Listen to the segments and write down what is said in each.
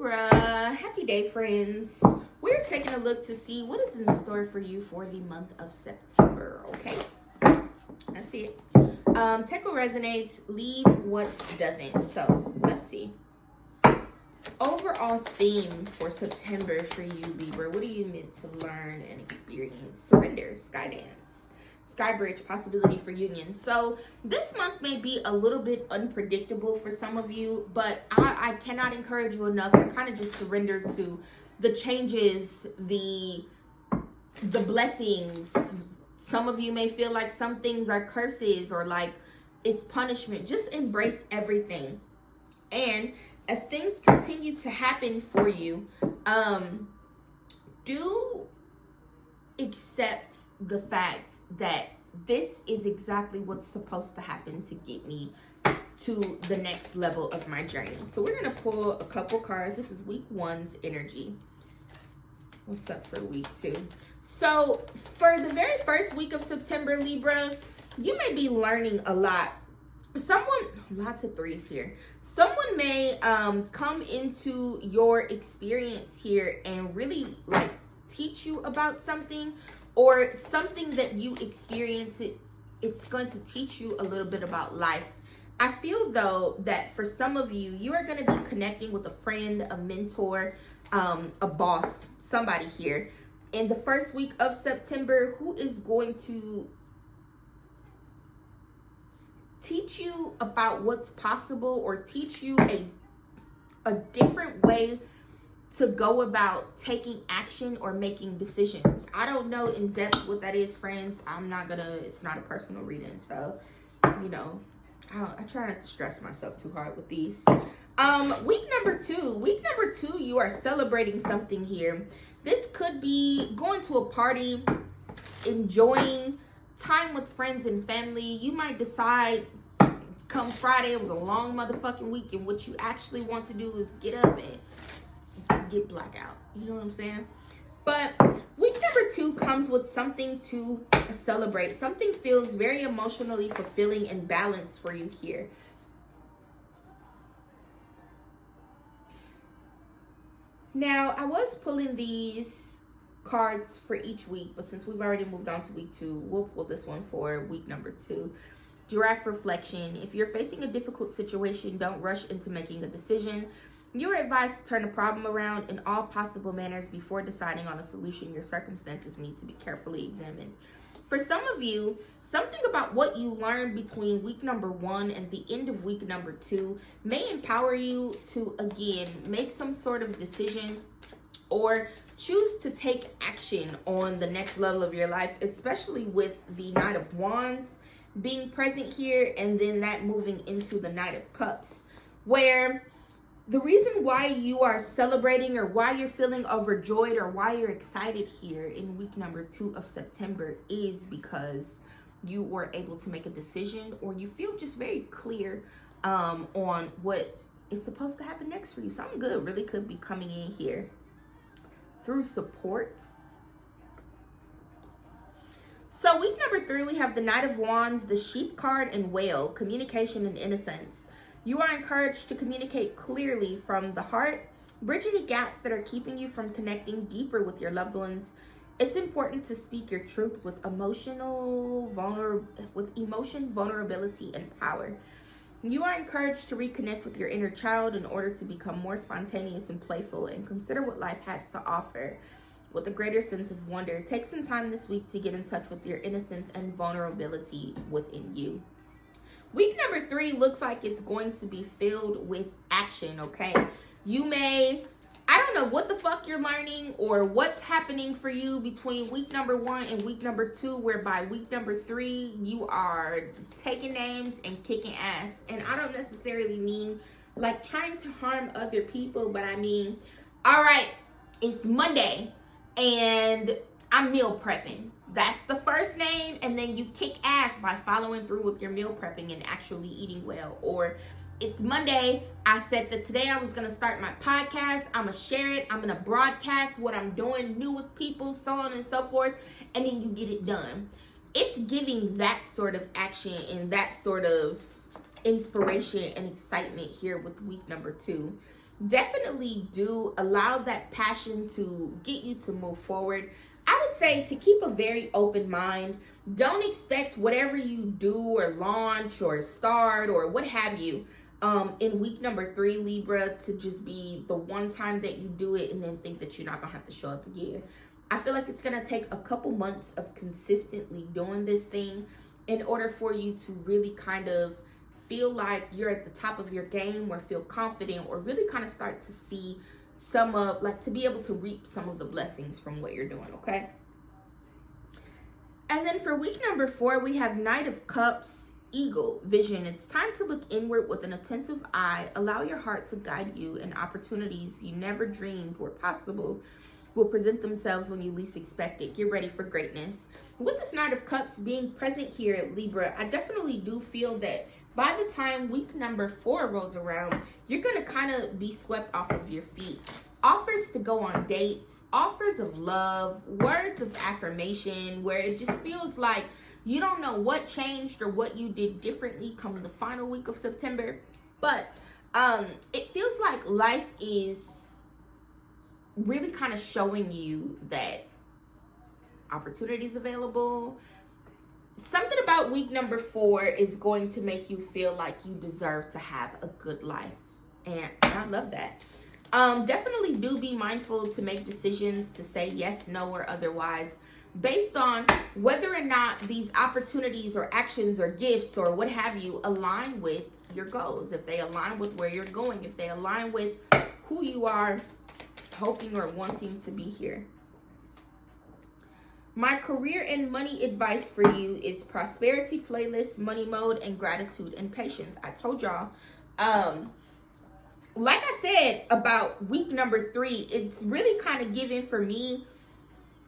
Libra, happy day, friends. We're taking a look to see what is in store for you for the month of September, okay? That's it. Take what resonates, leave what doesn't. So, let's see. Overall theme for September for you, Libra. What are you meant to learn and experience? Surrender, skydance, skybridge, possibility for union. So this month may be a little bit unpredictable for some of you, but I cannot encourage you enough to kind of just surrender to the changes, the blessings. Some of you may feel like some things are curses or like it's punishment. Just embrace everything. And as things continue to happen for you, do accept the fact that this is exactly what's supposed to happen to get me to the next level of my journey. So we're going to pull a couple cards. This is week 1's energy. What's up for week 2? So for the very first week of September, Libra, you may be learning a lot. Lots of threes here. Someone may come into your experience here and really like teach you about something, or something that you experience it's going to teach you a little bit about life. I feel though that for some of you, you are going to be connecting with a friend, a mentor, a boss, somebody here in the first week of September who is going to teach you about what's possible, or teach you a different way to go about taking action or making decisions. I don't know in depth what that is, friends. It's not a personal reading. So, I try not to stress myself too hard with these. Week number two, you are celebrating something here. This could be going to a party, enjoying time with friends and family. You might decide come Friday, it was a long motherfucking week, and what you actually want to do is get up and get blackout. You know what I'm saying? But week number 2 comes with something to celebrate. Something feels very emotionally fulfilling and balanced for you here. Now, I was pulling these cards for each week, but since we've already moved on to week 2, we'll pull this one for week number 2. Giraffe reflection. If you're facing a difficult situation, don't rush into making a decision. You are advised to turn the problem around in all possible manners before deciding on a solution. Your circumstances need to be carefully examined. For some of you, something about what you learned between week number 1 and the end of week number 2 may empower you to, again, make some sort of decision or choose to take action on the next level of your life, especially with the Knight of Wands being present here, and then that moving into the Knight of Cups, where the reason why you are celebrating, or why you're feeling overjoyed, or why you're excited here in week number 2 of September is because you were able to make a decision, or you feel just very clear on what is supposed to happen next for you. Something good really could be coming in here through support. So week number 3, we have the Knight of Wands, the Sheep card, and Whale, communication and innocence. You are encouraged to communicate clearly from the heart, bridge any gaps that are keeping you from connecting deeper with your loved ones. It's important to speak your truth with emotion, vulnerability, and power. You are encouraged to reconnect with your inner child in order to become more spontaneous and playful, and consider what life has to offer with a greater sense of wonder. Take some time this week to get in touch with your innocence and vulnerability within you. Week number 3 looks like it's going to be filled with action, okay? I don't know what the fuck you're learning or what's happening for you between week number 1 and week number 2, whereby week number 3, you are taking names and kicking ass. And I don't necessarily mean like trying to harm other people, but I mean, all right, it's Monday and I'm meal prepping. That's the first name, and then you kick ass by following through with your meal prepping and actually eating well. Or it's Monday, I said that today I was going to start my podcast, I'm going to share it, I'm going to broadcast what I'm doing new with people, so on and so forth, and then you get it done. It's giving that sort of action and that sort of inspiration and excitement here with week number 2. definitely do allow that passion to get you to move forward. I would say to keep a very open mind. Don't expect whatever you do or launch or start or what have you in week number 3, Libra, to just be the one time that you do it and then think that you're not gonna have to show up again. I feel like it's gonna take a couple months of consistently doing this thing in order for you to really kind of feel like you're at the top of your game, or feel confident, or really kind of start to see some of, like, to be able to reap some of the blessings from what you're doing, okay? And then for week number 4, we have Knight of Cups, Eagle, Vision. It's time to look inward with an attentive eye. Allow your heart to guide you, and opportunities you never dreamed were possible will present themselves when you least expect it. Get ready for greatness. With this Knight of Cups being present here at Libra, I definitely do feel that by the time week number 4 rolls around, you're going to kind of be swept off of your feet. Offers to go on dates, offers of love, words of affirmation, where it just feels like you don't know what changed or what you did differently come the final week of September. But it feels like life is really kind of showing you that opportunities available. Something about week number 4 is going to make you feel like you deserve to have a good life. And I love that. Definitely do be mindful to make decisions to say yes, no, or otherwise based on whether or not these opportunities or actions or gifts or what have you align with your goals. If they align with where you're going, if they align with who you are hoping or wanting to be here. My career and money advice for you is prosperity playlist, money mode, and gratitude and patience. I told y'all, like I said about week number 3, it's really kind of given for me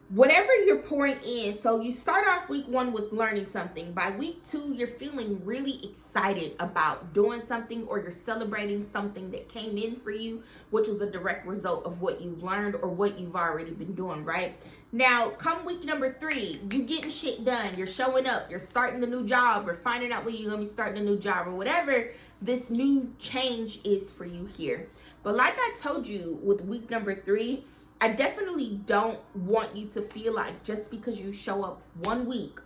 whatever you're pouring in. So you start off week 1 with learning something. By week 2, you're feeling really excited about doing something, or you're celebrating something that came in for you, which was a direct result of what you've learned or what you've already been doing, right? Now, come week number 3, you getting shit done. You're showing up. You're starting the new job, or finding out when you're going to be starting a new job, or whatever this new change is for you here. But like I told you with week number 3, I definitely don't want you to feel like just because you show up one week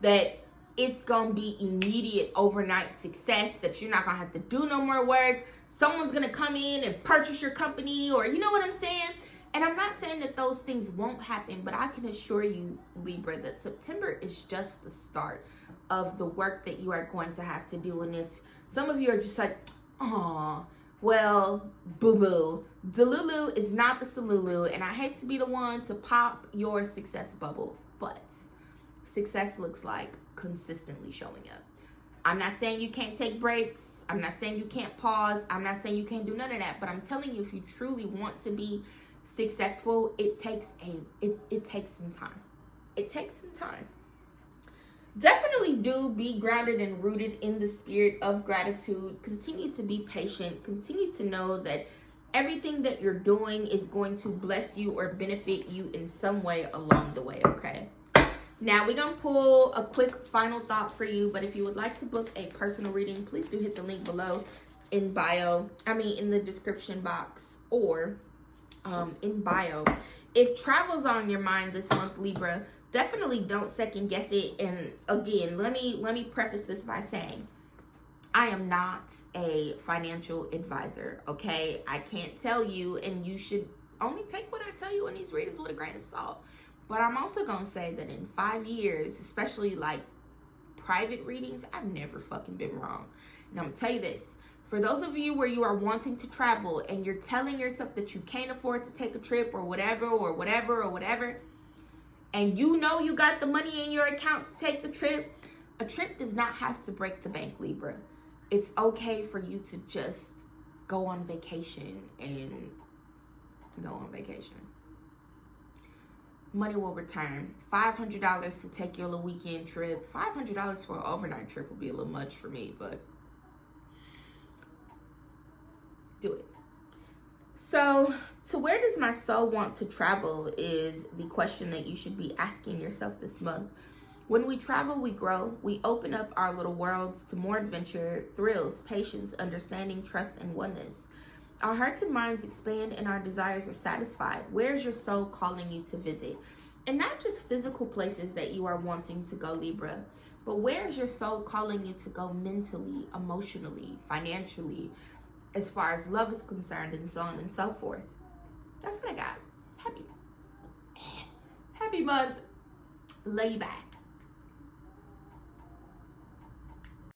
that it's going to be immediate overnight success, that you're not going to have to do no more work. Someone's going to come in and purchase your company, or you know what I'm saying? And I'm not saying that those things won't happen, but I can assure you, Libra, that September is just the start of the work that you are going to have to do. And if some of you are just like, aw, well, boo-boo, Delulu is not the Salulu, and I hate to be the one to pop your success bubble, but success looks like consistently showing up. I'm not saying you can't take breaks. I'm not saying you can't pause. I'm not saying you can't do none of that, but I'm telling you, if you truly want to be successful, it takes some time. It takes some time. Definitely do be grounded and rooted in the spirit of gratitude. Continue to be patient. Continue to know that everything that you're doing is going to bless you or benefit you in some way along the way, okay? Now, we're going to pull a quick final thought for you, but if you would like to book a personal reading, please do hit the link below in the description box, or in bio. If travel's on your mind this month, Libra, definitely don't second guess it. And again, let me preface this by saying, I am not a financial advisor, okay? I can't tell you, and you should only take what I tell you in these readings with a grain of salt. But I'm also gonna say that in 5 years, especially like private readings, I've never fucking been wrong. And I'm gonna tell you this. For those of you where you are wanting to travel and you're telling yourself that you can't afford to take a trip or whatever, and you know you got the money in your account to take the trip, a trip does not have to break the bank, Libra. It's okay for you to just go on vacation and go on vacation. Money will return. $500 to take your little weekend trip. $500 for an overnight trip will be a little much for me, but do it. So, to where does my soul want to travel is the question that you should be asking yourself this month. When we travel, we grow. We open up our little worlds to more adventure, thrills, patience, understanding, trust, and oneness. Our hearts and minds expand and our desires are satisfied. Where's your soul calling you to visit? And not just physical places that you are wanting to go, Libra, but where's your soul calling you to go mentally, emotionally, financially, as far as love is concerned, and so on and so forth. That's what I got. Happy month. Lay back.